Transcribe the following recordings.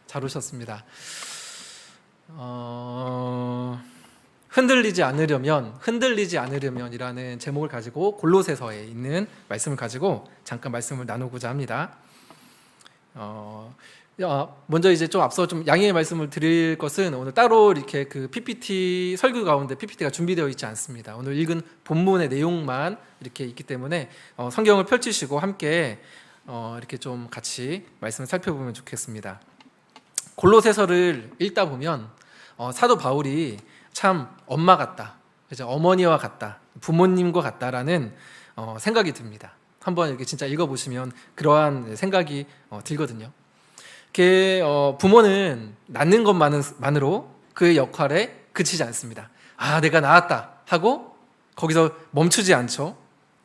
잘 오셨습니다. 흔들리지 않으려면이라는 제목을 가지고 골로새서에 있는 말씀을 가지고 잠깐 말씀을 나누고자 합니다. 먼저 이제 좀 앞서 좀 양해의 말씀을 드릴 것은 오늘 따로 이렇게 그 PPT 설교 가운데 PPT가 준비되어 있지 않습니다. 오늘 읽은 본문의 내용만 이렇게 있기 때문에 성경을 펼치시고 함께 이렇게 좀 같이 말씀을 살펴보면 좋겠습니다. 골로새서를 읽다 보면 사도 바울이 참 엄마 같다, 그죠? 어머니와 같다, 부모님과 같다라는 생각이 듭니다. 한번 이렇게 진짜 읽어보시면 그러한 생각이 들거든요. 부모는 낳는 것만으로 그의 역할에 그치지 않습니다. 내가 낳았다 하고 거기서 멈추지 않죠.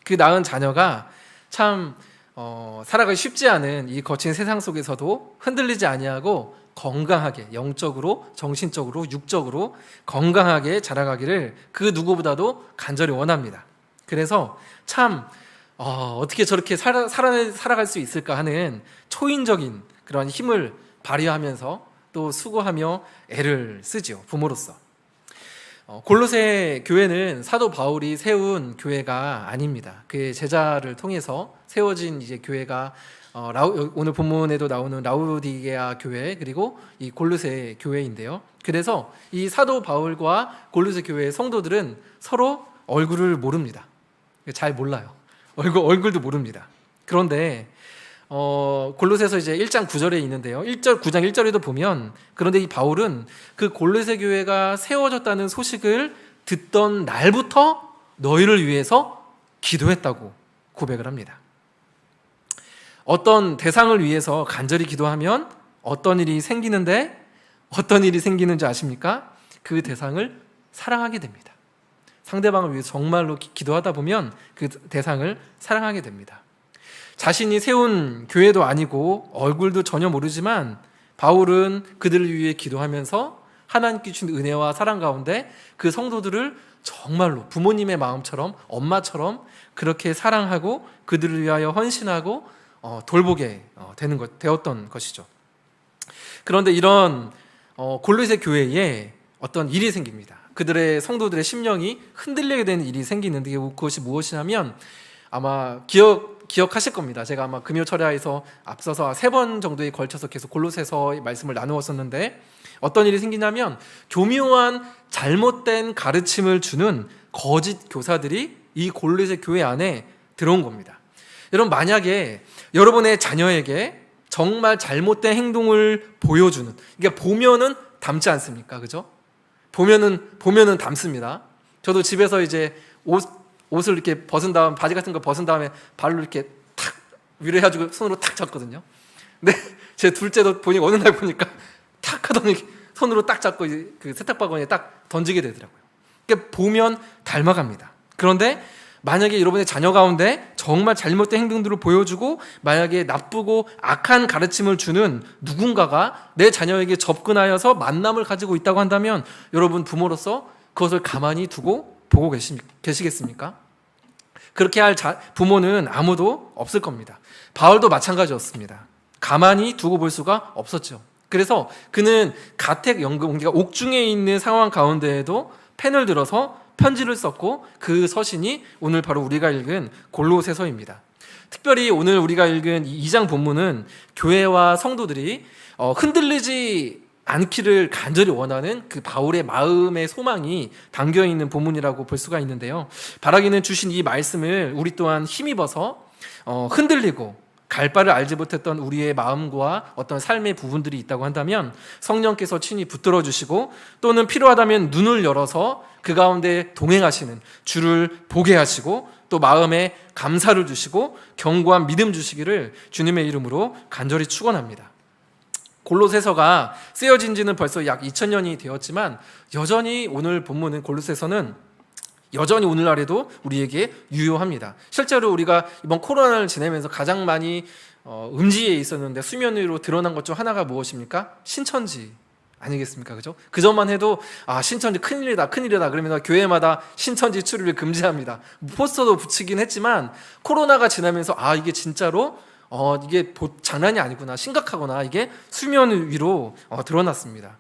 그 낳은 자녀가 참 살아가기 쉽지 않은 이 거친 세상 속에서도 흔들리지 아니하고 건강하게, 영적으로, 정신적으로, 육적으로 건강하게 자라가기를 그 누구보다도 간절히 원합니다. 그래서 참 어떻게 저렇게 살아갈 수 있을까 하는 초인적인 그런 힘을 발휘하면서 또 수고하며 애를 쓰죠, 부모로서. 골로새 교회는 사도 바울이 세운 교회가 아닙니다. 그의 제자를 통해서 세워진 이제 교회가 오늘 본문에도 나오는 라우디게아 교회, 그리고 이 골로새 교회인데요. 그래서 이 사도 바울과 골로새 교회의 성도들은 서로 얼굴을 모릅니다. 잘 몰라요. 얼굴도 모릅니다. 그런데 골로새서 이제 1장 9절에 있는데요. 9장 1절에도 보면, 그런데 이 바울은 그 골로새 교회가 세워졌다는 소식을 듣던 날부터 너희를 위해서 기도했다고 고백을 합니다. 어떤 대상을 위해서 간절히 기도하면 어떤 일이 생기는데, 어떤 일이 생기는지 아십니까? 그 대상을 사랑하게 됩니다. 상대방을 위해서 정말로 기도하다 보면 그 대상을 사랑하게 됩니다. 자신이 세운 교회도 아니고 얼굴도 전혀 모르지만 바울은 그들을 위해 기도하면서 하나님께 주신 은혜와 사랑 가운데 그 성도들을 정말로 부모님의 마음처럼, 엄마처럼 그렇게 사랑하고 그들을 위하여 헌신하고 돌보게 되었던 것이죠. 그런데 이런 골로새 교회에 어떤 일이 생깁니다. 그들의 성도들의 심령이 흔들리게 되는 일이 생기는데 그것이 무엇이냐면, 아마 기억하실 겁니다. 제가 아마 금요철야에서 앞서서 3번 정도에 걸쳐서 계속 골로새서의 말씀을 나누었었는데, 어떤 일이 생기냐면 교묘한 잘못된 가르침을 주는 거짓 교사들이 이 골로새 교회 안에 들어온 겁니다. 여러분, 만약에 여러분의 자녀에게 정말 잘못된 행동을 보여주는, 이게 보면은 닮지 않습니까? 그죠? 보면은 닮습니다. 저도 집에서 이제 옷을 이렇게 벗은 다음, 바지 같은 거 벗은 다음에 발로 이렇게 탁 위로 해가지고 손으로 탁 쳤거든요. 근데 제 둘째도 어느 날 보니까 탁 하더니 손으로 딱 잡고 그 세탁바구니에 딱 던지게 되더라고요. 그러니까 보면 닮아갑니다. 그런데 만약에 여러분의 자녀 가운데 정말 잘못된 행동들을 보여주고 만약에 나쁘고 악한 가르침을 주는 누군가가 내 자녀에게 접근하여서 만남을 가지고 있다고 한다면 여러분 부모로서 그것을 가만히 두고 보고 계시겠습니까? 그렇게 할 부모는 아무도 없을 겁니다. 바울도 마찬가지였습니다. 가만히 두고 볼 수가 없었죠. 그래서 그는 가택연금, 그러니까 옥중에 있는 상황 가운데에도 펜을 들어서 편지를 썼고 그 서신이 오늘 바로 우리가 읽은 골로새서입니다. 특별히 오늘 우리가 읽은 2장 본문은 교회와 성도들이 흔들리지 않기를 간절히 원하는 그 바울의 마음의 소망이 담겨있는 본문이라고 볼 수가 있는데요. 바라기는 주신 이 말씀을 우리 또한 힘입어서 흔들리고 갈 바를 알지 못했던 우리의 마음과 어떤 삶의 부분들이 있다고 한다면 성령께서 친히 붙들어 주시고 또는 필요하다면 눈을 열어서 그 가운데 동행하시는 주를 보게 하시고 또 마음에 감사를 주시고 견고한 믿음 주시기를 주님의 이름으로 간절히 축원합니다. 골로새서가 쓰여진 지는 벌써 약 2000년이 되었지만 여전히 오늘 본문은 골로새서는 여전히 오늘날에도 우리에게 유효합니다. 실제로 우리가 이번 코로나를 지내면서 가장 많이 음지에 있었는데 수면 위로 드러난 것 중 하나가 무엇입니까? 신천지 아니겠습니까? 그죠? 그전만 해도 신천지 큰일이다 그러면서 교회마다 신천지 출입을 금지합니다. 포스터도 붙이긴 했지만 코로나가 지나면서 이게 진짜로 이게 장난이 아니구나, 심각하구나, 이게 수면 위로 드러났습니다.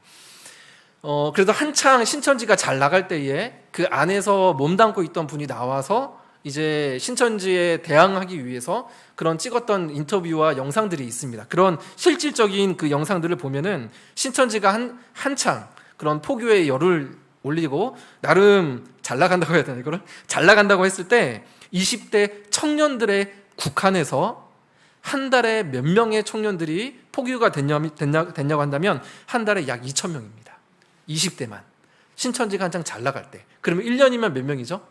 그래도 한창 신천지가 잘 나갈 때에 그 안에서 몸담고 있던 분이 나와서 이제 신천지에 대항하기 위해서 그런 찍었던 인터뷰와 영상들이 있습니다. 그런 실질적인 그 영상들을 보면은 신천지가 한창 그런 포교에 열을 올리고 나름 잘 나간다고 해야 되나, 이거를 잘 나간다고 했을 때 20대 청년들의 국한에서 한 달에 몇 명의 청년들이 포교가 됐냐고 한다면 한 달에 약 2,000명입니다. 20대만. 신천지가 한창 잘 나갈 때. 그러면 1년이면 몇 명이죠?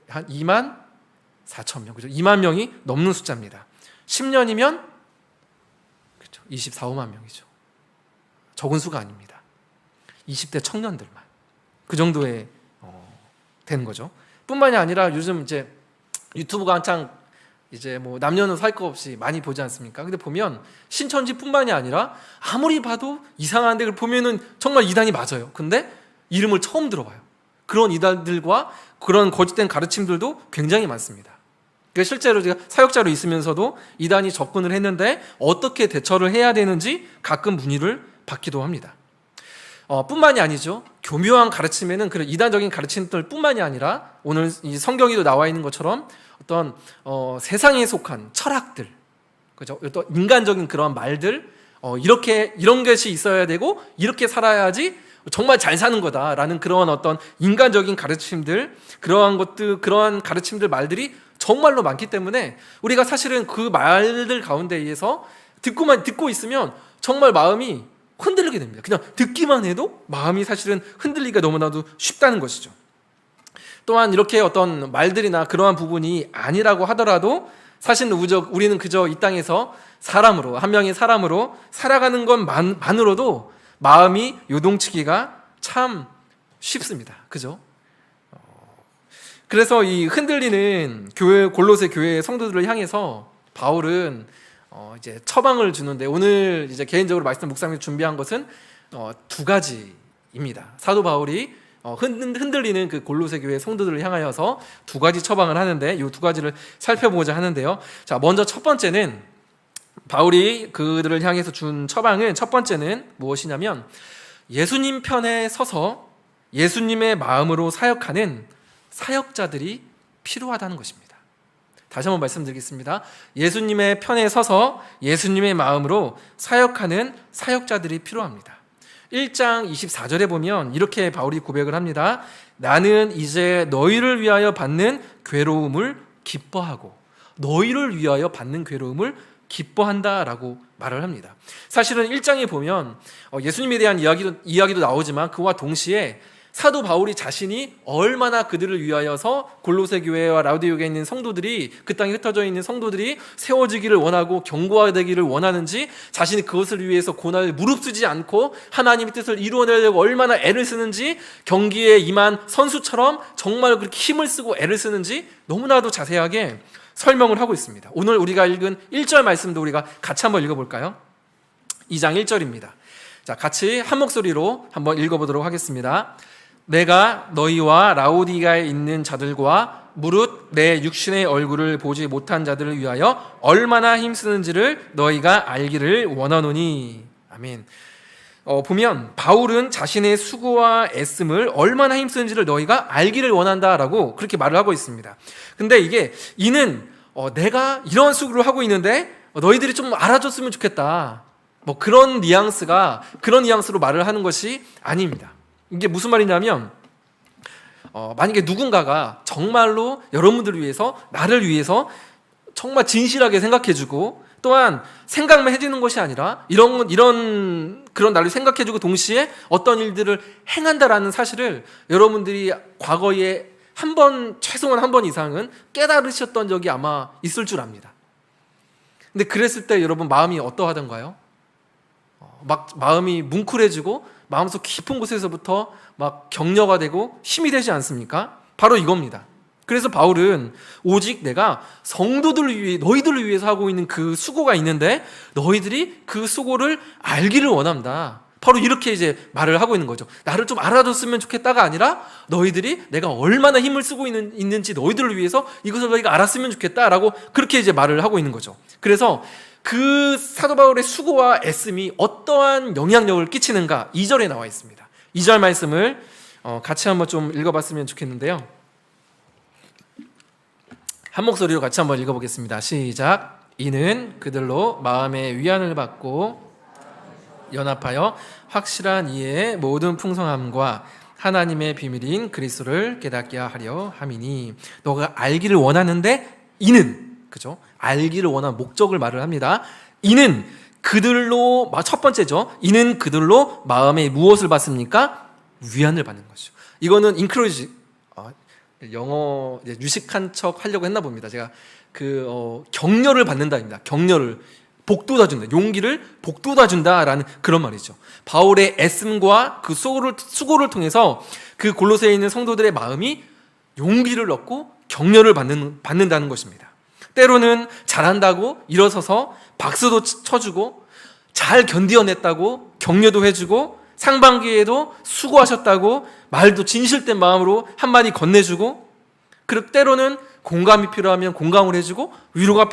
한 2만 4천 명. 그죠? 2만 명이 넘는 숫자입니다. 10년이면 그렇죠. 24, 5만 명이죠. 적은 수가 아닙니다. 20대 청년들만. 그 정도의 되는 거죠. 뿐만이 아니라 요즘 이제 유튜브가 한창 이제 뭐 남녀노소 할 거 없이 많이 보지 않습니까? 근데 보면 신천지뿐만이 아니라 아무리 봐도 이상한데 그걸 보면은 정말 이단이 맞아요. 근데 이름을 처음 들어봐요. 그런 이단들과 그런 거짓된 가르침들도 굉장히 많습니다. 그러니까 실제로 제가 사역자로 있으면서도 이단이 접근을 했는데 어떻게 대처를 해야 되는지 가끔 문의를 받기도 합니다. 뿐만이 아니죠. 교묘한 가르침에는 그런 이단적인 가르침들 뿐만이 아니라 오늘 이 성경에도 나와 있는 것처럼 어떤 세상에 속한 철학들, 그죠? 또 인간적인 그런 말들, 이런 것이 있어야 되고 이렇게 살아야지 정말 잘 사는 거다라는 그런 어떤 인간적인 가르침들, 그러한 가르침들 말들이 정말로 많기 때문에 우리가 사실은 그 말들 가운데 의해서 듣고 있으면 정말 마음이 흔들리게 됩니다. 그냥 듣기만 해도 마음이 사실은 흔들리기가 너무나도 쉽다는 것이죠. 또한 이렇게 어떤 말들이나 그러한 부분이 아니라고 하더라도 사실은 우리는 그저 이 땅에서 사람으로, 한 명의 사람으로 살아가는 것만으로도 마음이 요동치기가 참 쉽습니다. 그죠? 그래서 이 흔들리는 골로새 교회의 성도들을 향해서 바울은 이제 처방을 주는데, 오늘 이제 개인적으로 말씀 묵상에 준비한 것은 두 가지입니다. 사도 바울이 흔들리는 그 골로새 교회 성도들을 향하여서 두 가지 처방을 하는데, 이 두 가지를 살펴보고자 하는데요. 자, 먼저 첫 번째는 바울이 그들을 향해서 준 처방은, 첫 번째는 무엇이냐면 예수님 편에 서서 예수님의 마음으로 사역하는 사역자들이 필요하다는 것입니다. 다시 한번 말씀드리겠습니다. 예수님의 편에 서서 예수님의 마음으로 사역하는 사역자들이 필요합니다. 1장 24절에 보면 이렇게 바울이 고백을 합니다. 나는 이제 너희를 위하여 받는 괴로움을 기뻐하고, 너희를 위하여 받는 괴로움을 기뻐한다라고 말을 합니다. 사실은 1장에 보면 예수님에 대한 이야기도 나오지만 그와 동시에 사도 바울이 자신이 얼마나 그들을 위하여서 골로새 교회와 라우디오게에 있는 성도들이, 그 땅에 흩어져 있는 성도들이 세워지기를 원하고 견고화되기를 원하는지, 자신이 그것을 위해서 고난을 무릅쓰지 않고 하나님의 뜻을 이루어내려고 얼마나 애를 쓰는지, 경기에 임한 선수처럼 정말 그렇게 힘을 쓰고 애를 쓰는지 너무나도 자세하게 설명을 하고 있습니다. 오늘 우리가 읽은 1절 말씀도 우리가 같이 한번 읽어볼까요? 2장 1절입니다. 자, 같이 한 목소리로 한번 읽어보도록 하겠습니다. 내가 너희와 라오디가에 있는 자들과 무릇 내 육신의 얼굴을 보지 못한 자들을 위하여 얼마나 힘쓰는지를 너희가 알기를 원하노니. 아멘. 보면 바울은 자신의 수고와 애씀을 얼마나 힘쓰는지를 너희가 알기를 원한다라고 그렇게 말을 하고 있습니다. 근데 이는 내가 이런 수고를 하고 있는데 너희들이 좀 알아줬으면 좋겠다, 뭐 그런 뉘앙스로 말을 하는 것이 아닙니다. 이게 무슨 말이냐면 만약에 누군가가 정말로 여러분들을 위해서, 나를 위해서 정말 진실하게 생각해주고, 또한 생각만 해주는 것이 아니라 그런 나를 생각해주고 동시에 어떤 일들을 행한다라는 사실을 여러분들이 과거에 최소한 한 번 이상은 깨달으셨던 적이 아마 있을 줄 압니다. 근데 그랬을 때 여러분 마음이 어떠하던가요? 막 마음이 뭉클해지고 마음속 깊은 곳에서부터 막 격려가 되고 힘이 되지 않습니까? 바로 이겁니다. 그래서 바울은 오직 내가 너희들을 위해서 하고 있는 그 수고가 있는데 너희들이 그 수고를 알기를 원한다. 바로 이렇게 이제 말을 하고 있는 거죠. 나를 좀 알아줬으면 좋겠다가 아니라 너희들이 내가 얼마나 힘을 쓰고 있는지 너희들을 위해서 이것을 너희가 알았으면 좋겠다라고 그렇게 이제 말을 하고 있는 거죠. 그래서 그 사도 바울의 수고와 애씀이 어떠한 영향력을 끼치는가 2절에 나와 있습니다. 2절 말씀을 같이 한번 좀 읽어봤으면 좋겠는데요. 한 목소리로 같이 한번 읽어보겠습니다. 시작. 이는 그들로 마음의 위안을 받고 연합하여 확실한 이해의 모든 풍성함과 하나님의 비밀인 그리스도를 깨닫게 하려 함이니. 너가 알기를 원하는데 이는, 그죠? 알기를 원하는 목적을 말을 합니다. 이는 그들로, 첫 번째죠. 이는 그들로 마음에 무엇을 받습니까? 위안을 받는 것이죠. 이거는 encourage, 영어 유식한 척 하려고 했나 봅니다. 제가 격려를 받는다입니다. 격려를 복돋아준다, 용기를 복돋아준다라는 그런 말이죠. 바울의 애씀과 그 수고를 통해서 그 골로새에 있는 성도들의 마음이 용기를 얻고 격려를 받는다는 것입니다. 때로는 잘한다고 일어서서 박수도 쳐주고 잘 견디어냈다고 격려도 해주고 상반기에도 수고하셨다고 말도 진실된 마음으로 한마디 건네주고, 그리고 때로는 공감이 필요하면 공감을 해주고 위로가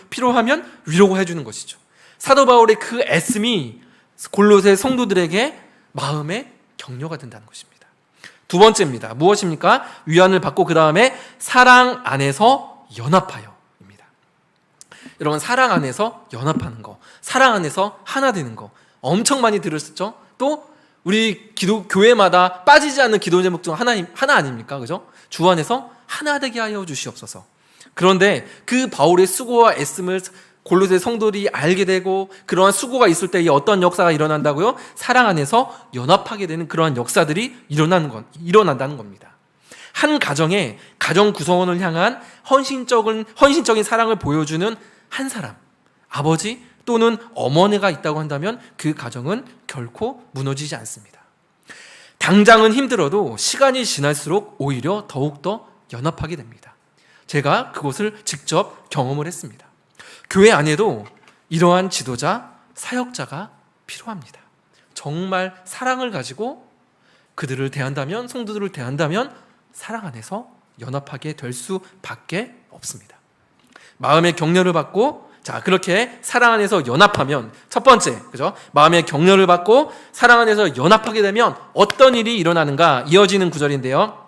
필요하면 위로가 해주는 것이죠. 사도 바울의 그 애씀이 골로새 성도들에게 마음의 격려가 된다는 것입니다. 두 번째입니다. 무엇입니까? 위안을 받고 그 다음에 사랑 안에서 연합하여 입니다. 여러분, 사랑 안에서 연합하는 거, 사랑 안에서 하나 되는 거 엄청 많이 들으셨죠? 또 우리 교회마다 빠지지 않는 기도 제목 중 하나 아닙니까? 그죠? 주 안에서 하나 되게 하여 주시옵소서. 그런데 그 바울의 수고와 애씀을 골로새 성도들이 알게 되고 그러한 수고가 있을 때에 어떤 역사가 일어난다고요? 사랑 안에서 연합하게 되는 그러한 역사들이 일어난다는 겁니다. 한 가정에 가정 구성원을 향한 헌신적인 사랑을 보여주는 한 사람, 아버지 또는 어머니가 있다고 한다면 그 가정은 결코 무너지지 않습니다. 당장은 힘들어도 시간이 지날수록 오히려 더욱더 연합하게 됩니다. 제가 그것을 직접 경험을 했습니다. 교회 안에도 이러한 지도자, 사역자가 필요합니다. 정말 사랑을 가지고 그들을 대한다면, 성도들을 대한다면 사랑 안에서 연합하게 될 수밖에 없습니다. 마음의 격려를 받고, 자, 그렇게 사랑 안에서 연합하면, 첫 번째, 그죠? 마음의 격려를 받고 사랑 안에서 연합하게 되면 어떤 일이 일어나는가? 이어지는 구절인데요.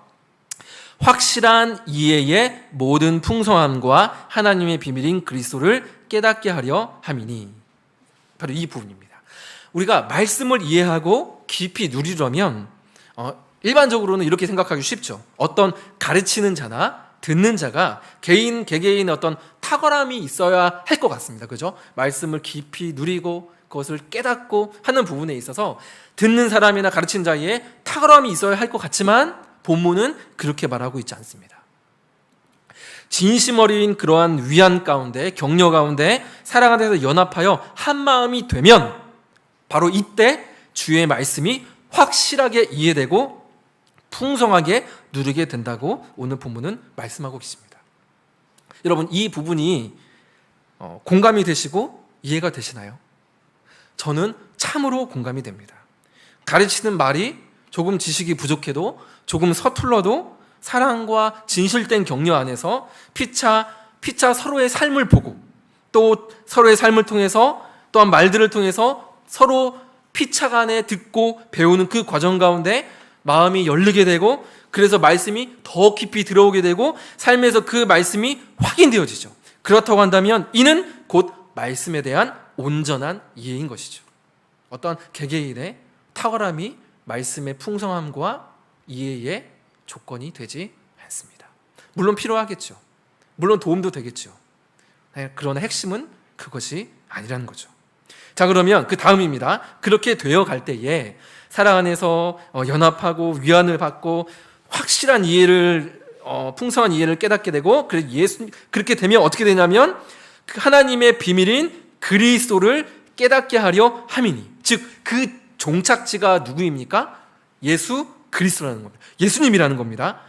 확실한 이해의 모든 풍성함과 하나님의 비밀인 그리스도를 깨닫게 하려 함이니. 바로 이 부분입니다. 우리가 말씀을 이해하고 깊이 누리려면 일반적으로는 이렇게 생각하기 쉽죠. 어떤 가르치는 자나 듣는 자가 개개인의 어떤 탁월함이 있어야 할 것 같습니다. 그죠? 말씀을 깊이 누리고 그것을 깨닫고 하는 부분에 있어서 듣는 사람이나 가르치는 자에 탁월함이 있어야 할 것 같지만 본문은 그렇게 말하고 있지 않습니다. 진심 어린 그러한 위안 가운데, 격려 가운데 사랑 안에서 연합하여 한 마음이 되면 바로 이때 주의 말씀이 확실하게 이해되고 풍성하게 누리게 된다고 오늘 본문은 말씀하고 계십니다. 여러분, 이 부분이 공감이 되시고 이해가 되시나요? 저는 참으로 공감이 됩니다. 가르치는 말이 조금 지식이 부족해도, 조금 서툴러도 사랑과 진실된 격려 안에서 피차 서로의 삶을 보고, 또 서로의 삶을 통해서, 또한 말들을 통해서 서로 피차 간에 듣고 배우는 그 과정 가운데 마음이 열리게 되고, 그래서 말씀이 더 깊이 들어오게 되고 삶에서 그 말씀이 확인되어지죠. 그렇다고 한다면 이는 곧 말씀에 대한 온전한 이해인 것이죠. 어떤 개개인의 탁월함이 말씀의 풍성함과 이해의 조건이 되지 않습니다. 물론 필요하겠죠. 물론 도움도 되겠죠. 그러나 핵심은 그것이 아니라는 거죠. 자, 그러면 그 다음입니다. 그렇게 되어갈 때에 사랑 안에서 연합하고 위안을 받고 확실한 이해를, 풍성한 이해를 깨닫게 되고, 그렇게 되면 어떻게 되냐면 그 하나님의 비밀인 그리스도를 깨닫게 하려 함이니, 즉 그 종착지가 누구입니까? 예수 그리스도라는 겁니다. 예수님이라는 겁니다.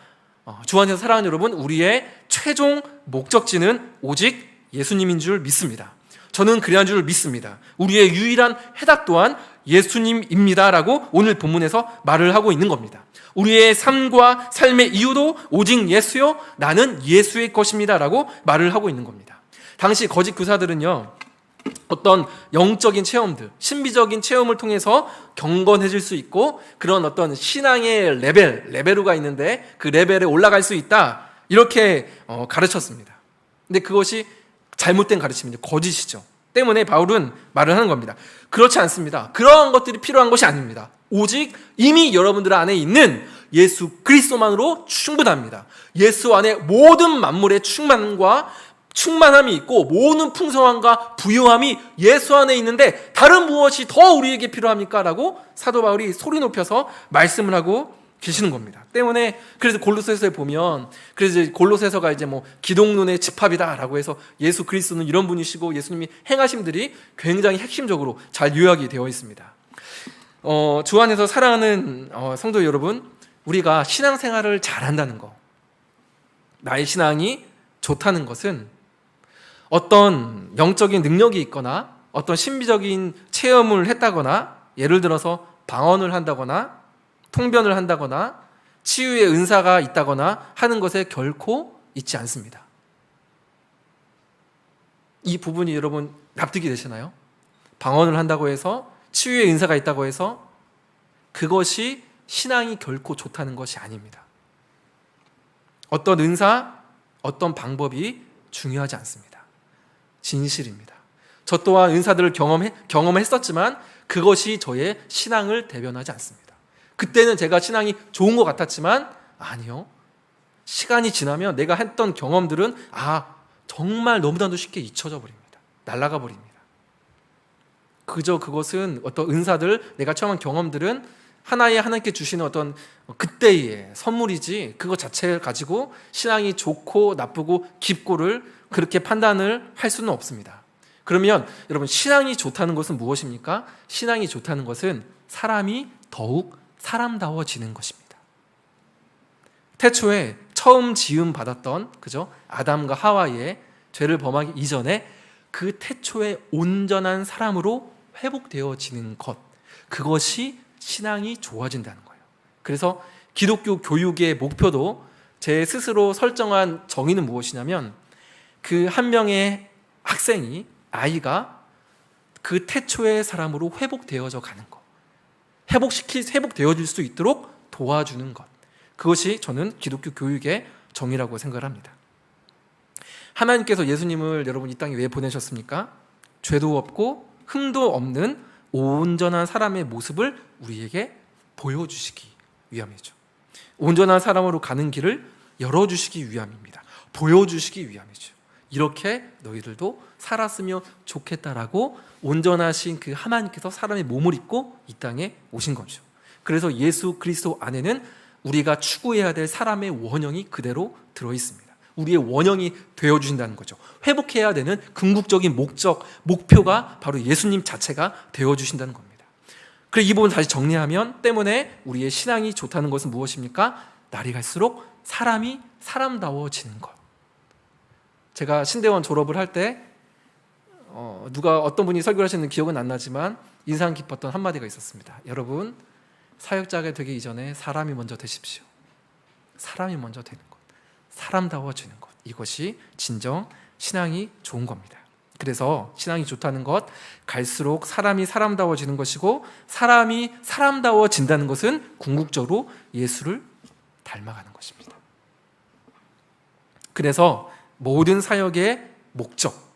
주 안에서 사랑하는 여러분, 우리의 최종 목적지는 오직 예수님인 줄 믿습니다. 저는 그리한 줄 믿습니다. 우리의 유일한 해답 또한 예수님입니다라고 오늘 본문에서 말을 하고 있는 겁니다. 우리의 삶과 삶의 이유도 오직 예수요, 나는 예수의 것입니다라고 말을 하고 있는 겁니다. 당시 거짓 교사들은요, 어떤 영적인 체험들, 신비적인 체험을 통해서 경건해질 수 있고 그런 어떤 신앙의 레벨루가 있는데 그 레벨에 올라갈 수 있다, 이렇게 가르쳤습니다. 근데 그것이 잘못된 가르침이죠. 거짓이죠. 때문에 바울은 말을 하는 겁니다. 그렇지 않습니다. 그러한 것들이 필요한 것이 아닙니다. 오직 이미 여러분들 안에 있는 예수 그리스도만으로 충분합니다. 예수 안에 모든 만물의 충만함이 있고 모든 풍성함과 부유함이 예수 안에 있는데 다른 무엇이 더 우리에게 필요합니까? 라고 사도 바울이 소리 높여서 말씀을 하고 계시는 겁니다. 때문에 그래서 골로새서에 보면, 그래서 골로새서가 이제 뭐 기독론의 집합이다라고 해서 예수 그리스도는 이런 분이시고 예수님이 행하심들이 굉장히 핵심적으로 잘 요약이 되어 있습니다. 주 안에서 사랑하는 성도 여러분, 우리가 신앙생활을 잘한다는 거, 나의 신앙이 좋다는 것은 어떤 영적인 능력이 있거나 어떤 신비적인 체험을 했다거나, 예를 들어서 방언을 한다거나 통변을 한다거나 치유의 은사가 있다거나 하는 것에 결코 있지 않습니다. 이 부분이 여러분 납득이 되시나요? 방언을 한다고 해서, 치유의 은사가 있다고 해서 그것이 신앙이 결코 좋다는 것이 아닙니다. 어떤 은사, 어떤 방법이 중요하지 않습니다. 진실입니다. 저 또한 은사들을 경험했었지만 그것이 저의 신앙을 대변하지 않습니다. 그때는 제가 신앙이 좋은 것 같았지만 아니요, 시간이 지나면 내가 했던 경험들은 정말 너무나도 쉽게 잊혀져 버립니다. 날아가 버립니다. 그저 그것은 어떤 은사들, 내가 처음한 경험들은 하나님께 주시는 어떤 그때의 선물이지, 그것 자체를 가지고 신앙이 좋고 나쁘고 깊고를 그렇게 판단을 할 수는 없습니다. 그러면 여러분, 신앙이 좋다는 것은 무엇입니까? 신앙이 좋다는 것은 사람이 더욱 사람다워지는 것입니다. 태초에 처음 지음 받았던 아담과 하와의 죄를 범하기 이전에 그 태초의 온전한 사람으로 회복되어지는 것, 그것이 신앙이 좋아진다는 거예요. 그래서 기독교 교육의 목표도 제 스스로 설정한 정의는 무엇이냐면, 그 한 명의 아이가 그 태초의 사람으로 회복되어져 가는 것, 회복되어질 수 있도록 도와주는 것, 그것이 저는 기독교 교육의 정의라고 생각을 합니다. 하나님께서 예수님을 여러분 이 땅에 왜 보내셨습니까? 죄도 없고 흠도 없는 온전한 사람의 모습을 우리에게 보여주시기 위함이죠. 온전한 사람으로 가는 길을 열어주시기 위함입니다. 보여주시기 위함이죠. 이렇게 너희들도 살았으면 좋겠다라고 온전하신 그 하나님께서 사람의 몸을 입고 이 땅에 오신 거죠. 그래서 예수 그리스도 안에는 우리가 추구해야 될 사람의 원형이 그대로 들어있습니다. 우리의 원형이 되어주신다는 거죠. 회복해야 되는 궁극적인 목표가 바로 예수님 자체가 되어주신다는 겁니다. 그래서 이 부분 다시 정리하면, 때문에 우리의 신앙이 좋다는 것은 무엇입니까? 날이 갈수록 사람이 사람다워지는 것. 제가 신대원 졸업을 할 때 어떤 분이 설교를 하시는 기억은 안 나지만 인상 깊었던 한마디가 있었습니다. 여러분, 사역자가 되기 이전에 사람이 먼저 되십시오. 사람이 먼저 되는 것, 사람다워지는 것, 이것이 진정 신앙이 좋은 겁니다. 그래서 신앙이 좋다는 것, 갈수록 사람이 사람다워지는 것이고, 사람이 사람다워진다는 것은 궁극적으로 예수를 닮아가는 것입니다. 그래서 모든 사역의 목적,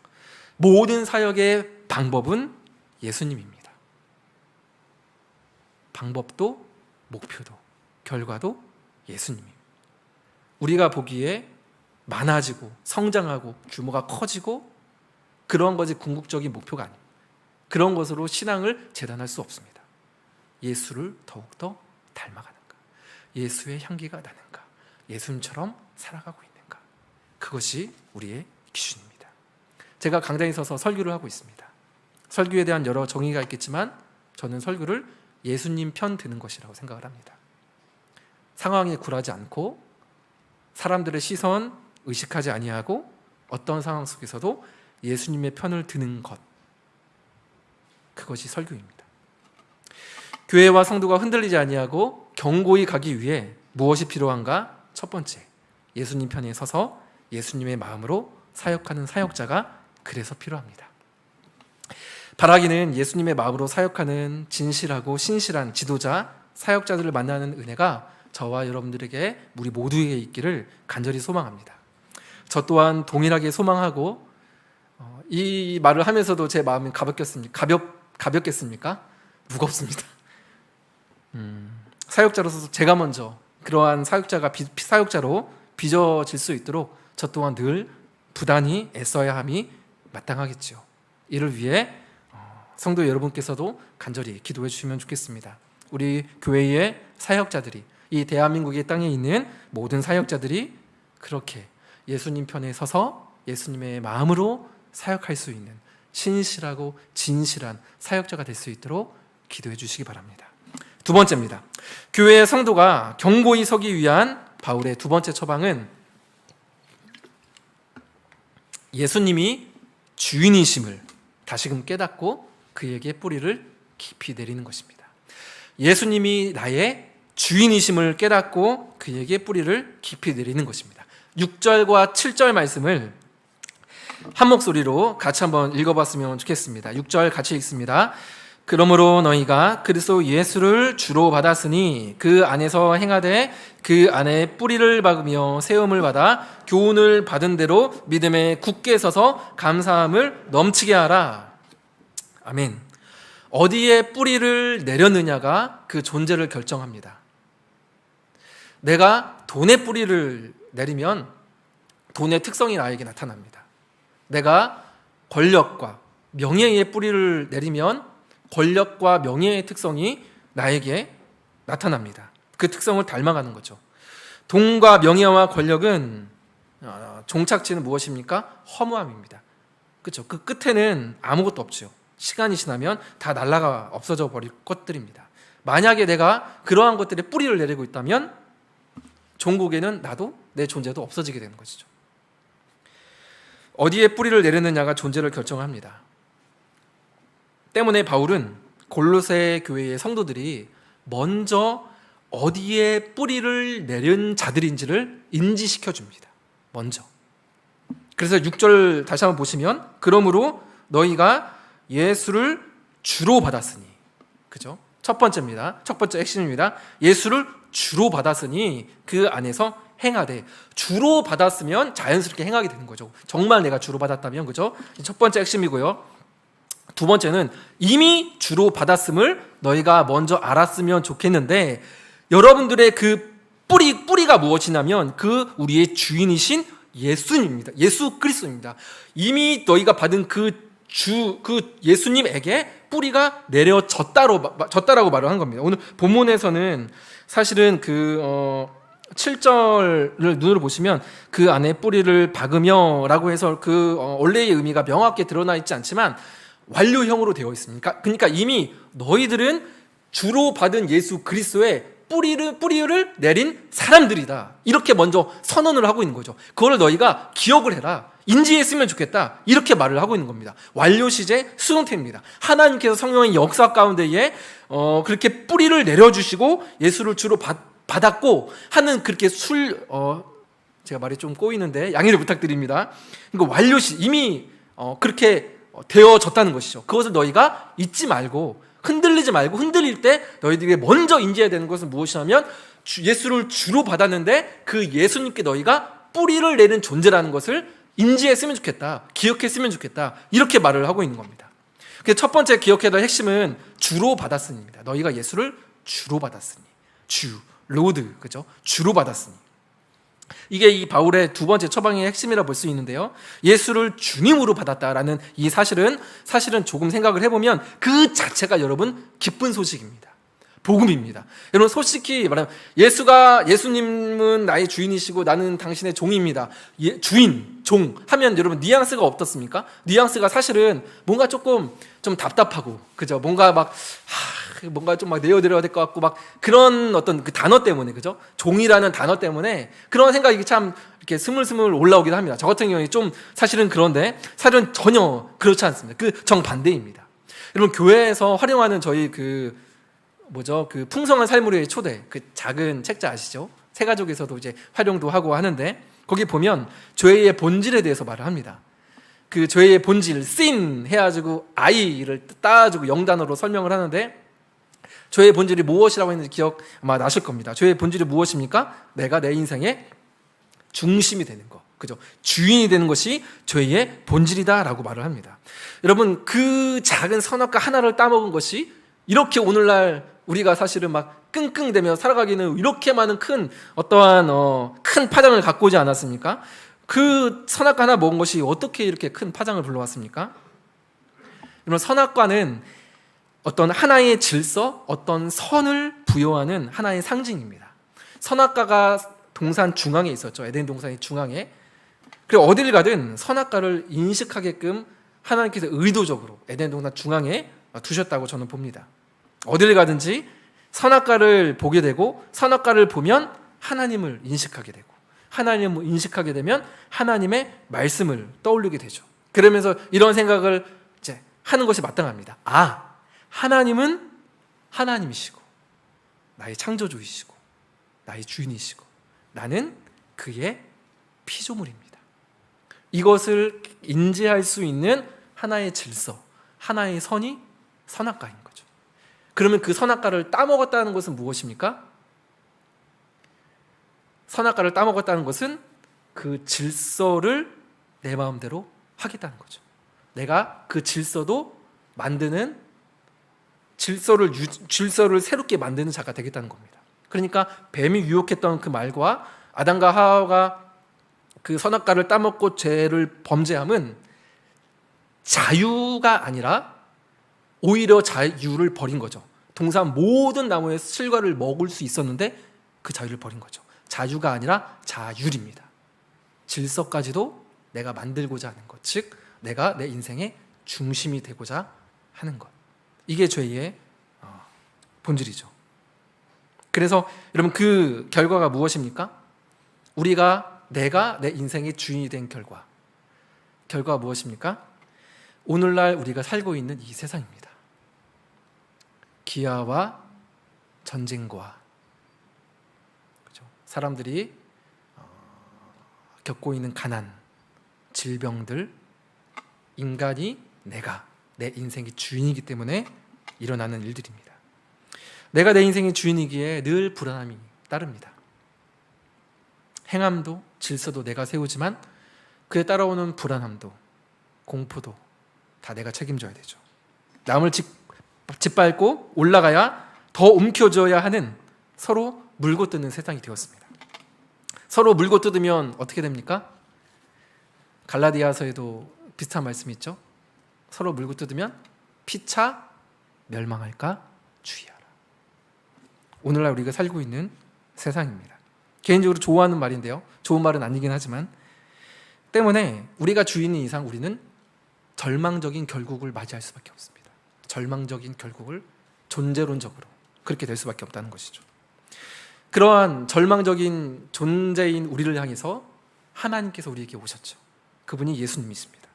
모든 사역의 방법은 예수님입니다. 방법도 목표도 결과도 예수님입니다. 우리가 보기에 많아지고 성장하고 규모가 커지고 그런 것이 궁극적인 목표가 아닙니다. 그런 것으로 신앙을 재단할 수 없습니다. 예수를 더욱더 닮아가는가, 예수의 향기가 나는가, 예수님처럼 살아가고 있는가, 그것이 우리의 기준입니다. 제가 강단에 서서 설교를 하고 있습니다. 설교에 대한 여러 정의가 있겠지만 저는 설교를 예수님 편 드는 것이라고 생각을 합니다. 상황에 굴하지 않고 사람들의 시선 의식하지 아니하고 어떤 상황 속에서도 예수님의 편을 드는 것, 그것이 설교입니다. 교회와 성도가 흔들리지 아니하고 견고히 가기 위해 무엇이 필요한가? 첫 번째, 예수님 편에 서서 예수님의 마음으로 사역하는 사역자가 그래서 필요합니다. 바라기는 예수님의 마음으로 사역하는 진실하고 신실한 지도자, 사역자들을 만나는 은혜가 저와 여러분들에게, 우리 모두에게 있기를 간절히 소망합니다. 저 또한 동일하게 소망하고, 이 말을 하면서도 제 마음이 가볍겠습니까? 무겁습니다. 사역자로서 제가 먼저 그러한 사역자로 빚어질 수 있도록 저 또한 늘 부단히 애써야 함이 마땅하겠죠. 이를 위해 성도 여러분께서도 간절히 기도해 주시면 좋겠습니다. 우리 교회의 사역자들이, 이 대한민국의 땅에 있는 모든 사역자들이 그렇게 예수님 편에 서서 예수님의 마음으로 사역할 수 있는 신실하고 진실한 사역자가 될 수 있도록 기도해 주시기 바랍니다. 두 번째입니다. 교회의 성도가 견고히 서기 위한 바울의 두 번째 처방은 예수님이 주인이심을 다시금 깨닫고 그에게 뿌리를 깊이 내리는 것입니다. 예수님이 나의 주인이심을 깨닫고 그에게 뿌리를 깊이 내리는 것입니다. 6절과 7절 말씀을 한 목소리로 같이 한번 읽어봤으면 좋겠습니다. 6절 같이 읽습니다. 그러므로 너희가 그리스도 예수를 주로 받았으니 그 안에서 행하되 그 안에 뿌리를 박으며 세움을 받아 교훈을 받은 대로 믿음에 굳게 서서 감사함을 넘치게 하라. 아멘. 어디에 뿌리를 내렸느냐가 그 존재를 결정합니다. 내가 돈에 뿌리를 내리면 돈의 특성이 나에게 나타납니다. 내가 권력과 명예에 뿌리를 내리면 권력과 명예의 특성이 나에게 나타납니다. 그 특성을 닮아가는 거죠. 돈과 명예와 권력은 종착지는 무엇입니까? 허무함입니다. 그렇죠? 그 끝에는 아무것도 없죠. 시간이 지나면 다 날아가 없어져 버릴 것들입니다. 만약에 내가 그러한 것들에 뿌리를 내리고 있다면 종국에는 나도 내 존재도 없어지게 되는 것이죠. 어디에 뿌리를 내렸느냐가 존재를 결정합니다. 때문에 바울은 골로새 교회의 성도들이 먼저 어디에 뿌리를 내린 자들인지를 인지시켜 줍니다. 먼저. 그래서 6절 다시 한번 보시면 그러므로 너희가 예수를 주로 받았으니, 그죠? 첫 번째입니다. 첫 번째 핵심입니다. 예수를 주로 받았으니 그 안에서 행하되. 주로 받았으면 자연스럽게 행하게 되는 거죠. 정말 내가 주로 받았다면, 그죠? 첫 번째 핵심이고요. 두 번째는 이미 주로 받았음을 너희가 먼저 알았으면 좋겠는데, 여러분들의 그 뿌리가 무엇이냐면 그 우리의 주인이신 예수님입니다. 예수 그리스도입니다. 이미 너희가 받은 그 예수님에게 뿌리가 내려졌다라고 말을 한 겁니다. 오늘 본문에서는 사실은 7절을 눈으로 보시면 그 안에 뿌리를 박으며 라고 해서 원래의 의미가 명확하게 드러나 있지 않지만 완료형으로 되어 있습니다. 그러니까 이미 너희들은 주로 받은 예수 그리스도의 뿌리를 내린 사람들이다. 이렇게 먼저 선언을 하고 있는 거죠. 그걸 너희가 기억을 해라. 인지했으면 좋겠다. 이렇게 말을 하고 있는 겁니다. 완료 시제 수동태입니다. 하나님께서 성령의 역사 가운데에 그렇게 뿌리를 내려주시고 예수를 주로 받았고 하는 그렇게 제가 말이 좀 꼬이는데 양해를 부탁드립니다. 그러니까 완료 시 이미 그렇게 되어졌다는 것이죠. 그것을 너희가 잊지 말고 흔들리지 말고, 흔들릴 때 너희들에게 먼저 인지해야 되는 것은 무엇이냐면 예수를 주로 받았는데 그 예수님께 너희가 뿌리를 내는 존재라는 것을 인지했으면 좋겠다, 기억했으면 좋겠다, 이렇게 말을 하고 있는 겁니다. 그래서 첫 번째 기억해야 될 핵심은 주로 받았으니입니다. 너희가 예수를 주로 받았으니, 로드, 그죠? 주로 받았으니. 이게 이 바울의 두 번째 처방의 핵심이라 볼 수 있는데요. 예수를 주님으로 받았다라는 이 사실은 조금 생각을 해보면 그 자체가 여러분 기쁜 소식입니다. 복음입니다. 여러분 솔직히 말하면 예수님은 나의 주인이시고 나는 당신의 종입니다. 주인, 종 하면 여러분 뉘앙스가 어떻습니까? 뉘앙스가 사실은 뭔가 조금 좀 답답하고, 그죠? 뭔가 좀 내어드려야 될 것 같고 그런 어떤 그 단어 때문에, 그죠? 종이라는 단어 때문에 그런 생각이 참 이렇게 스물스물 올라오기도 합니다. 저 같은 경우에 좀 사실은 그런데 사실은 전혀 그렇지 않습니다. 그 정반대입니다. 여러분, 교회에서 활용하는 저희 그 풍성한 삶을 위해 초대, 그 작은 책자 아시죠? 새가족에서도 이제 활용도 하고 하는데, 거기 보면 죄의 본질에 대해서 말을 합니다. 그 죄의 본질, sin 해가지고 I를 따가지고 영단어로 설명을 하는데, 죄의 본질이 무엇이라고 했는지 기억 아마 나실 겁니다. 죄의 본질이 무엇입니까? 내가 내 인생의 중심이 되는 거, 그죠? 주인이 되는 것이 죄의 본질이다라고 말을 합니다. 여러분, 그 작은 선악과 하나를 따먹은 것이 이렇게 오늘날 우리가 사실은 막 끙끙대며 살아가기는 이렇게 많은 큰 어떠한 큰 파장을 갖고 오지 않았습니까? 그 선악과 하나 먹은 것이 어떻게 이렇게 큰 파장을 불러왔습니까? 여러분, 선악과는 어떤 하나의 질서, 어떤 선을 부여하는 하나의 상징입니다. 선악과가 동산 중앙에 있었죠. 에덴 동산의 중앙에. 그리고 어딜 가든 선악과를 인식하게끔 하나님께서 의도적으로 에덴 동산 중앙에 두셨다고 저는 봅니다. 어딜 가든지 선악과를 보게 되고, 선악과를 보면 하나님을 인식하게 되고, 하나님을 인식하게 되면 하나님의 말씀을 떠올리게 되죠. 그러면서 이런 생각을 이제 하는 것이 마땅합니다. 하나님은 하나님이시고 나의 창조주이시고 나의 주인이시고 나는 그의 피조물입니다. 이것을 인지할 수 있는 하나의 질서, 하나의 선이 선악과인 거죠. 그러면 그 선악과를 따먹었다는 것은 무엇입니까? 선악과를 따먹었다는 것은 그 질서를 내 마음대로 하겠다는 거죠. 내가 그 질서도 만드는, 질서를 새롭게 만드는 자가 되겠다는 겁니다. 그러니까 뱀이 유혹했던 그 말과 아담과 하와가 그 선악과를 따먹고 죄를 범죄함은 자유가 아니라 오히려 자유를 버린 거죠. 동산 모든 나무의 실과를 먹을 수 있었는데 그 자유를 버린 거죠. 자유가 아니라 자율입니다. 질서까지도 내가 만들고자 하는 것, 즉 내가 내 인생의 중심이 되고자 하는 것, 이게 죄의 본질이죠. 그래서 여러분, 그 결과가 무엇입니까? 내가 내 인생의 주인이 된 결과가 무엇입니까? 오늘날 우리가 살고 있는 이 세상입니다. 기아와 전쟁과, 그렇죠? 사람들이 겪고 있는 가난, 질병들, 인간이 내 인생의 주인이기 때문에 일어나는 일들입니다. 내가 내 인생의 주인이기에 늘 불안함이 따릅니다. 행함도 질서도 내가 세우지만 그에 따라오는 불안함도 공포도 다 내가 책임져야 되죠. 남을 짓밟고 올라가야 더 움켜줘야 하는, 서로 물고 뜯는 세상이 되었습니다. 서로 물고 뜯으면 어떻게 됩니까? 갈라디아서에도 비슷한 말씀이 있죠. 서로 물고 뜯으면 피차 멸망할까 주의하라. 오늘날 우리가 살고 있는 세상입니다. 개인적으로 좋아하는 말인데요, 좋은 말은 아니긴 하지만, 때문에 우리가 주인인 이상 우리는 절망적인 결국을 맞이할 수밖에 없습니다. 절망적인 결국을 존재론적으로 그렇게 될 수밖에 없다는 것이죠. 그러한 절망적인 존재인 우리를 향해서 하나님께서 우리에게 오셨죠. 그분이 예수님이십니다.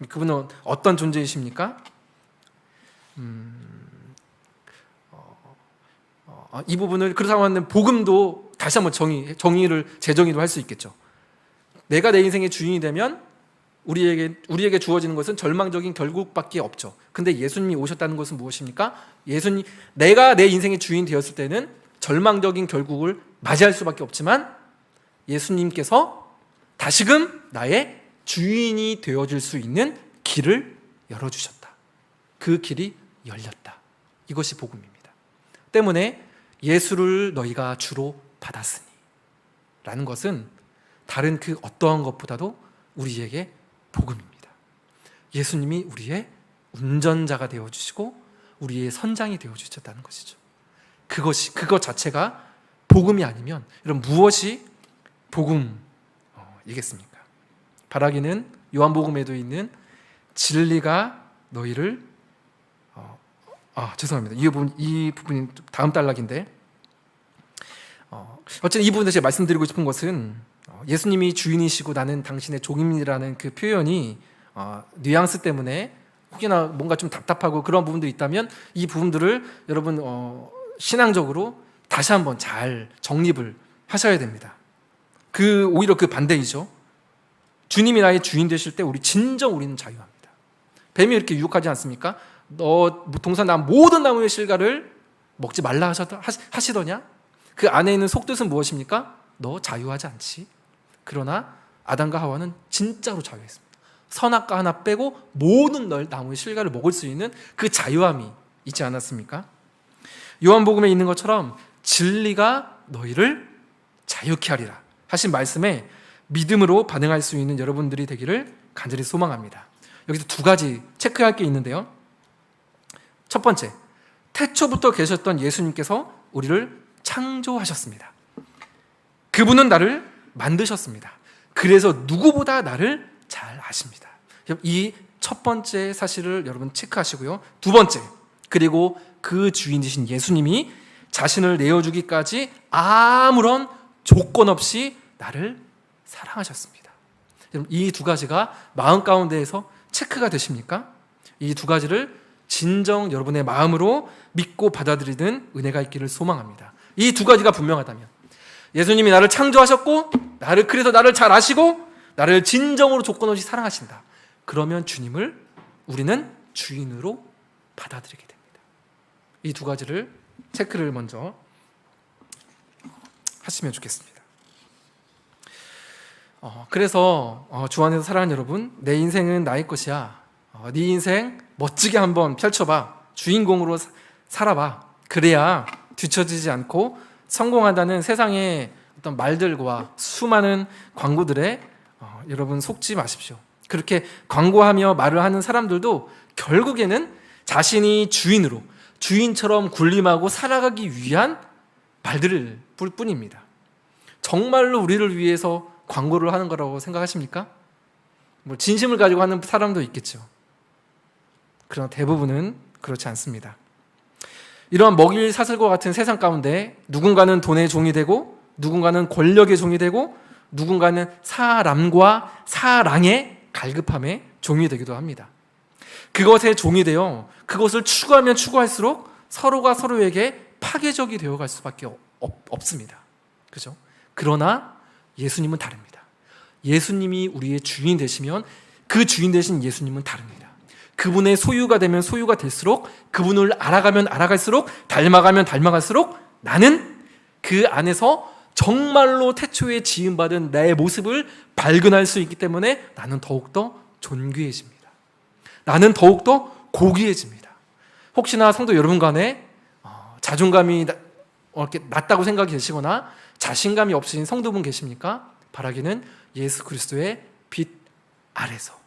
그분은 어떤 존재이십니까? 이 부분을 그렇다고 하면 복음도 다시 한번 재정의를 할 수 있겠죠. 내가 내 인생의 주인이 되면 우리에게 주어지는 것은 절망적인 결국밖에 없죠. 근데 예수님이 오셨다는 것은 무엇입니까? 내가 내 인생의 주인 되었을 때는 절망적인 결국을 맞이할 수밖에 없지만, 예수님께서 다시금 나의 주인이 되어줄 수 있는 길을 열어주셨다. 그 길이 열렸다. 이것이 복음입니다. 때문에 예수를 너희가 주로 받았으니 라는 것은 다른 그 어떠한 것보다도 우리에게 복음입니다. 예수님이 우리의 운전자가 되어주시고 우리의 선장이 되어주셨다는 것이죠. 그것 자체가 복음이 아니면 여러분, 무엇이 복음이겠습니까? 바라기는 요한복음에도 있는 진리가 너희를 죄송합니다. 이 부분이 다음 단락인데, 어쨌든 이 부분에서 제가 말씀드리고 싶은 것은, 예수님이 주인이시고 나는 당신의 종입니다라는 그 표현이 뉘앙스 때문에 혹여나 뭔가 좀 답답하고 그런 부분들이 있다면 이 부분들을 여러분 신앙적으로 다시 한번 잘 정립을 하셔야 됩니다. 오히려 그 반대이죠. 주님이 나의 주인 되실 때 우리는 자유합니다. 뱀이 이렇게 유혹하지 않습니까? 너 동산나무 모든 나무의 실과를 먹지 말라 하시더냐? 그 안에 있는 속뜻은 무엇입니까? 너 자유하지 않지. 그러나 아담과 하와는 진짜로 자유했습니다. 선악과 하나 빼고 모든 나무의 실과를 먹을 수 있는 그 자유함이 있지 않았습니까? 요한복음에 있는 것처럼 진리가 너희를 자유케 하리라 하신 말씀에 믿음으로 반응할 수 있는 여러분들이 되기를 간절히 소망합니다. 여기서 두 가지 체크할 게 있는데요. 첫 번째, 태초부터 계셨던 예수님께서 우리를 창조하셨습니다. 그분은 나를 만드셨습니다. 그래서 누구보다 나를 잘 아십니다. 이 첫 번째 사실을 여러분 체크하시고요. 두 번째, 그리고 그 주인이신 예수님이 자신을 내어주기까지 아무런 조건 없이 나를 사랑하셨습니다. 여러분, 이 두 가지가 마음 가운데에서 체크가 되십니까? 이 두 가지를 진정 여러분의 마음으로 믿고 받아들이는 은혜가 있기를 소망합니다. 이 두 가지가 분명하다면 예수님이 나를 창조하셨고 그래서 나를 잘 아시고 나를 진정으로 조건 없이 사랑하신다. 그러면 주님을 우리는 주인으로 받아들이게 됩니다. 이 두 가지를 체크를 먼저 하시면 좋겠습니다. 그래서 주 안에서 사랑하는 여러분, 내 인생은 나의 것이야. 네 인생 멋지게 한번 펼쳐봐. 주인공으로 살아봐. 그래야 뒤처지지 않고 성공한다는 세상의 어떤 말들과 수많은 광고들에 여러분 속지 마십시오. 그렇게 광고하며 말을 하는 사람들도 결국에는 자신이 주인처럼 군림하고 살아가기 위한 말들을 볼 뿐입니다. 정말로 우리를 위해서 광고를 하는 거라고 생각하십니까? 진심을 가지고 하는 사람도 있겠죠. 그러나 대부분은 그렇지 않습니다. 이러한 먹일 사슬과 같은 세상 가운데 누군가는 돈의 종이 되고 누군가는 권력의 종이 되고 누군가는 사람과 사랑의 갈급함의 종이 되기도 합니다. 그것의 종이 되어 그것을 추구하면 추구할수록 서로가 서로에게 파괴적이 되어갈 수밖에 없습니다. 그죠? 그러나 예수님은 다릅니다. 예수님이 우리의 주인 되시면 그 주인 되신 예수님은 다릅니다. 그분의 소유가 되면 소유가 될수록, 그분을 알아가면 알아갈수록, 닮아가면 닮아갈수록 나는 그 안에서 정말로 태초에 지음받은 나의 모습을 발견할 수 있기 때문에 나는 더욱더 존귀해집니다. 나는 더욱더 고귀해집니다. 혹시나 성도 여러분 간에 자존감이 이렇게 낮다고 생각이 되시거나 자신감이 없으신 성도분 계십니까? 바라기는 예수 그리스도의 빛 아래서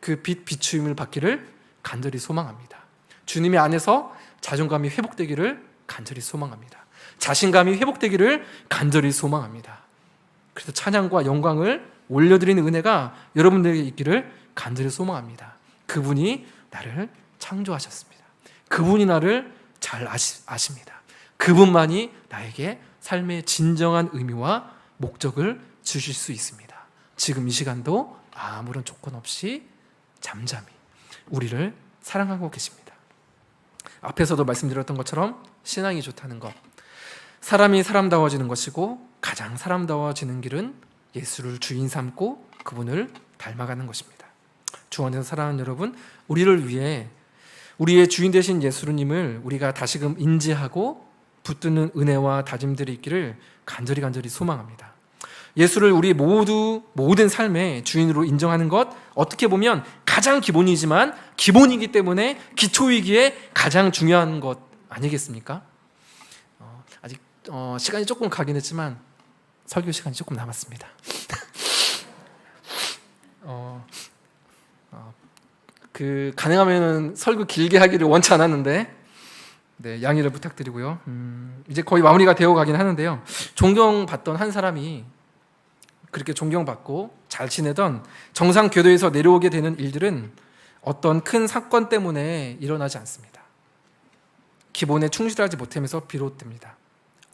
그 빛 비추임을 받기를 간절히 소망합니다. 주님의 안에서 자존감이 회복되기를 간절히 소망합니다. 자신감이 회복되기를 간절히 소망합니다. 그래서 찬양과 영광을 올려드리는 은혜가 여러분들에게 있기를 간절히 소망합니다. 그분이 나를 창조하셨습니다. 그분이 나를 잘 아십니다. 그분만이 나에게 삶의 진정한 의미와 목적을 주실 수 있습니다. 지금 이 시간도 아무런 조건 없이 잠잠히 우리를 사랑하고 계십니다. 앞에서도 말씀드렸던 것처럼 신앙이 좋다는 것, 사람이 사람다워지는 것이고 가장 사람다워지는 길은 예수를 주인 삼고 그분을 닮아가는 것입니다. 주 안에서 사랑하는 여러분, 우리를 위해 우리의 주인 되신 예수님을 우리가 다시금 인지하고 붙드는 은혜와 다짐들이 있기를 간절히 소망합니다. 예수를 우리 모든 삶의 주인으로 인정하는 것, 어떻게 보면 가장 기본이지만 기본이기 때문에 기초이기에 가장 중요한 것 아니겠습니까? 아직 시간이 조금 가긴 했지만 설교 시간이 조금 남았습니다. 가능하면 설교 길게 하기를 원치 않았는데 양해를 부탁드리고요. 이제 거의 마무리가 되어 가긴 하는데요. 존경받던 한 사람이 그렇게 존경받고 잘 지내던 정상 궤도에서 내려오게 되는 일들은 어떤 큰 사건 때문에 일어나지 않습니다. 기본에 충실하지 못하면서 비롯됩니다.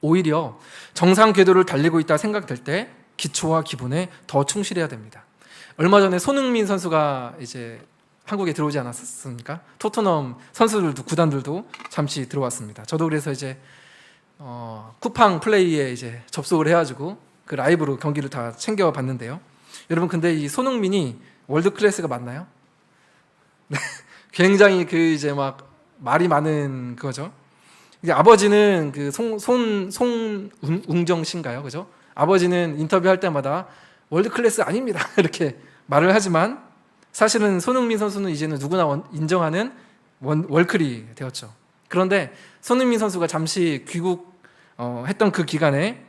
오히려 정상 궤도를 달리고 있다 생각될 때 기초와 기본에 더 충실해야 됩니다. 얼마 전에 손흥민 선수가 이제 한국에 들어오지 않았습니까? 토트넘 선수들도 구단들도 잠시 들어왔습니다. 저도 그래서 이제 쿠팡 플레이에 이제 접속을 해가지고 그 라이브로 경기를 다 챙겨봤는데요. 여러분 근데 이 손흥민이 월드 클래스가 맞나요? 굉장히 그 이제 막 말이 많은 거죠. 이제 아버지는 그 송웅정 씨인가요, 그죠? 아버지는 인터뷰할 때마다 월드 클래스 아닙니다 이렇게 말을 하지만 사실은 손흥민 선수는 이제는 누구나 인정하는 월클이 되었죠. 그런데 손흥민 선수가 잠시 귀국했던 그 기간에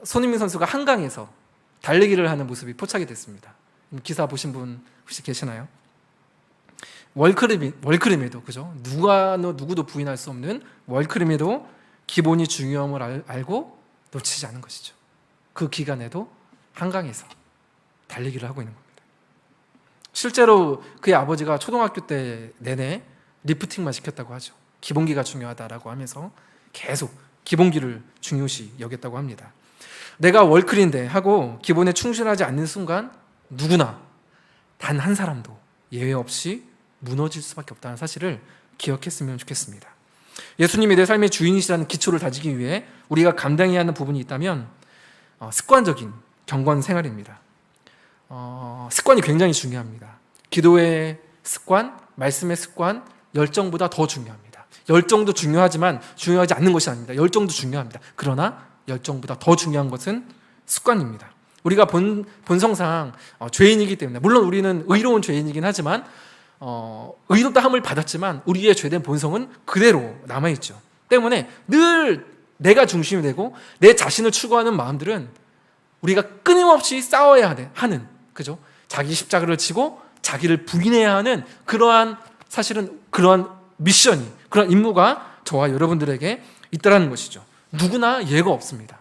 손흥민 선수가 한강에서 달리기를 하는 모습이 포착이 됐습니다. 기사 보신 분 혹시 계시나요? 월크림에도 그죠? 누구도 부인할 수 없는 월크림에도 기본이 중요함을 알고 놓치지 않은 것이죠. 그 기간에도 한강에서 달리기를 하고 있는 겁니다. 실제로 그의 아버지가 초등학교 때 내내 리프팅만 시켰다고 하죠. 기본기가 중요하다라고 하면서 계속 기본기를 중요시 여겼다고 합니다. 내가 월클인데 하고 기본에 충실하지 않는 순간 누구나 단 한 사람도 예외 없이 무너질 수밖에 없다는 사실을 기억했으면 좋겠습니다. 예수님이 내 삶의 주인이시라는 기초를 다지기 위해 우리가 감당해야 하는 부분이 있다면 습관적인 경건 생활입니다. 습관이 굉장히 중요합니다. 기도의 습관, 말씀의 습관, 열정보다 더 중요합니다. 열정도 중요하지만 중요하지 않는 것이 아닙니다. 열정도 중요합니다. 그러나 열정보다 더 중요한 것은 습관입니다. 우리가 본성상 죄인이기 때문에, 물론 우리는 의로운 죄인이긴 하지만 의롭다함을 받았지만 우리의 죄된 본성은 그대로 남아있죠. 때문에 늘 내가 중심이 되고 내 자신을 추구하는 마음들은 우리가 끊임없이 싸워야 하는, 그죠? 자기 십자가를 치고 자기를 부인해야 하는 그러한, 사실은 그러한 미션이, 그러한 임무가 저와 여러분들에게 있다는 것이죠. 누구나 예가 없습니다.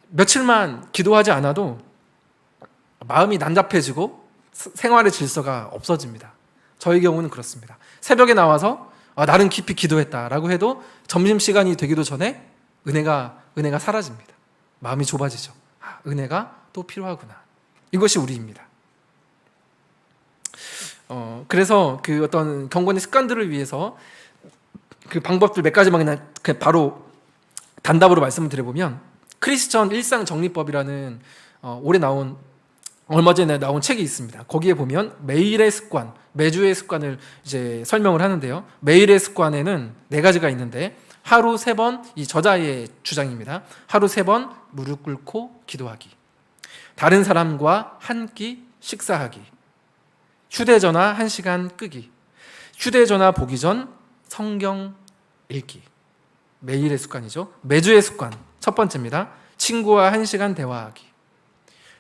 며칠만 기도하지 않아도 마음이 난잡해지고 생활의 질서가 없어집니다. 저의 경우는 그렇습니다. 새벽에 나와서 나는 깊이 기도했다라고 해도 점심시간이 되기도 전에 은혜가 사라집니다. 마음이 좁아지죠. 은혜가 또 필요하구나. 이것이 우리입니다. 그래서 그 어떤 경건의 습관들을 위해서 그 방법들 몇 가지만 그냥 바로 단답으로 말씀을 드려보면, 크리스천 일상 정리법이라는 얼마 전에 나온 책이 있습니다. 거기에 보면 매일의 습관, 매주의 습관을 이제 설명을 하는데요. 매일의 습관에는 4가지가 있는데, 하루 3번, 이 저자의 주장입니다. 하루 3번 무릎 꿇고 기도하기, 다른 사람과 한 끼 식사하기, 휴대전화 1시간 끄기, 휴대전화 보기 전 성경 읽기. 매일의 습관이죠. 매주의 습관 첫 번째입니다. 친구와 1시간 대화하기.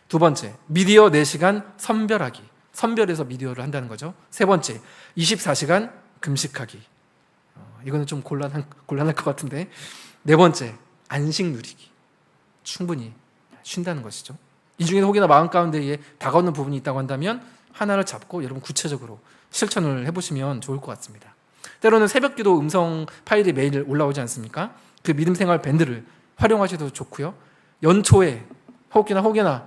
두 번째, 미디어 4시간 선별하기. 선별해서 미디어를 한다는 거죠. 세 번째, 24시간 금식하기. 이거는 좀 곤란할 것 같은데. 네 번째, 안식 누리기. 충분히 쉰다는 것이죠. 이 중에 혹여나 마음 가운데에 다가오는 부분이 있다고 한다면 하나를 잡고 여러분 구체적으로 실천을 해보시면 좋을 것 같습니다. 때로는 새벽기도 음성 파일이 매일 올라오지 않습니까? 그 믿음 생활 밴드를 활용하셔도 좋고요. 연초에 혹여나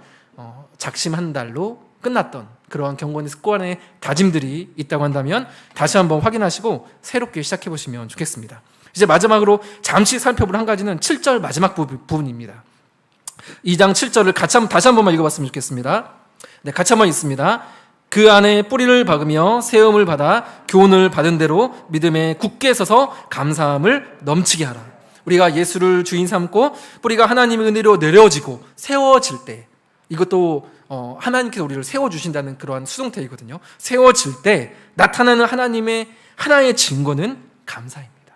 작심 한 달로 끝났던 그러한 경건의 습관의 다짐들이 있다고 한다면 다시 한번 확인하시고 새롭게 시작해 보시면 좋겠습니다. 이제 마지막으로 잠시 살펴볼 한 가지는 7절 마지막 부분입니다. 2장 7절을 다시 한번만 읽어봤으면 좋겠습니다. 네, 같이 한번 읽습니다. 그 안에 뿌리를 박으며 세움을 받아 교훈을 받은 대로 믿음에 굳게 서서 감사함을 넘치게 하라. 우리가 예수를 주인 삼고 뿌리가 하나님의 은혜로 내려지고 세워질 때, 이것도 하나님께서 우리를 세워주신다는 그러한 수동태이거든요. 세워질 때 나타나는 하나님의 하나의 증거는 감사입니다.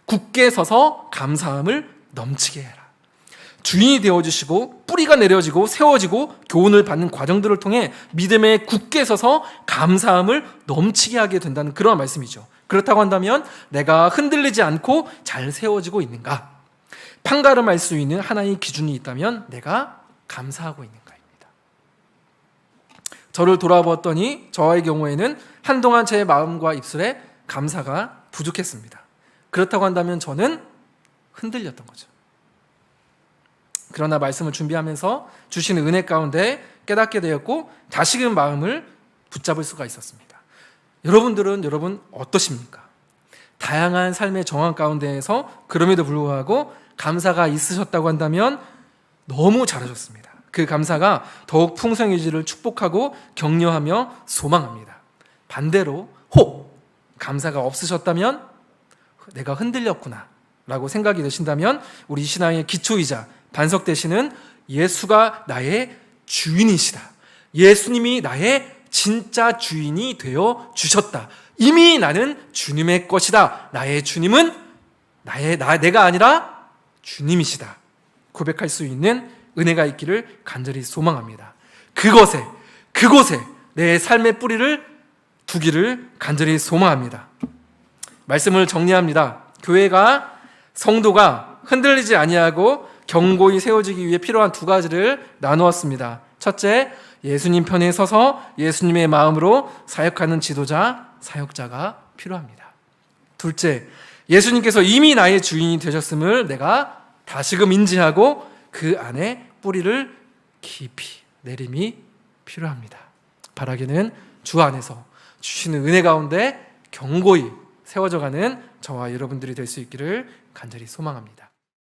굳게 서서 감사함을 넘치게 해라. 주인이 되어주시고 뿌리가 내려지고 세워지고 교훈을 받는 과정들을 통해 믿음에 굳게 서서 감사함을 넘치게 하게 된다는 그런 말씀이죠. 그렇다고 한다면 내가 흔들리지 않고 잘 세워지고 있는가? 판가름할 수 있는 하나의 기준이 있다면 내가 감사하고 있는가입니다. 저를 돌아보았더니 저의 경우에는 한동안 제 마음과 입술에 감사가 부족했습니다. 그렇다고 한다면 저는 흔들렸던 거죠. 그러나 말씀을 준비하면서 주시는 은혜 가운데 깨닫게 되었고 다시금 마음을 붙잡을 수가 있었습니다. 여러분 어떠십니까? 다양한 삶의 정황 가운데에서 그럼에도 불구하고 감사가 있으셨다고 한다면 너무 잘하셨습니다. 그 감사가 더욱 풍성해지를 축복하고 격려하며 소망합니다. 반대로 혹 감사가 없으셨다면 내가 흔들렸구나 라고 생각이 드신다면 우리 신앙의 기초이자 반석 되시는 예수가 나의 주인이시다. 예수님이 나의 진짜 주인이 되어 주셨다. 이미 나는 주님의 것이다. 나의 주님은 내가 아니라 주님이시다. 고백할 수 있는 은혜가 있기를 간절히 소망합니다. 그곳에 내 삶의 뿌리를 두기를 간절히 소망합니다. 말씀을 정리합니다. 교회가 성도가 흔들리지 아니하고 견고히 세워지기 위해 필요한 두 가지를 나누었습니다. 첫째, 예수님 편에 서서 예수님의 마음으로 사역하는 지도자, 사역자가 필요합니다. 둘째, 예수님께서 이미 나의 주인이 되셨음을 내가 다시금 인지하고 그 안에 뿌리를 깊이 내림이 필요합니다. 바라기는 주 안에서 주시는 은혜 가운데 견고히 세워져가는 저와 여러분들이 될 수 있기를 간절히 소망합니다.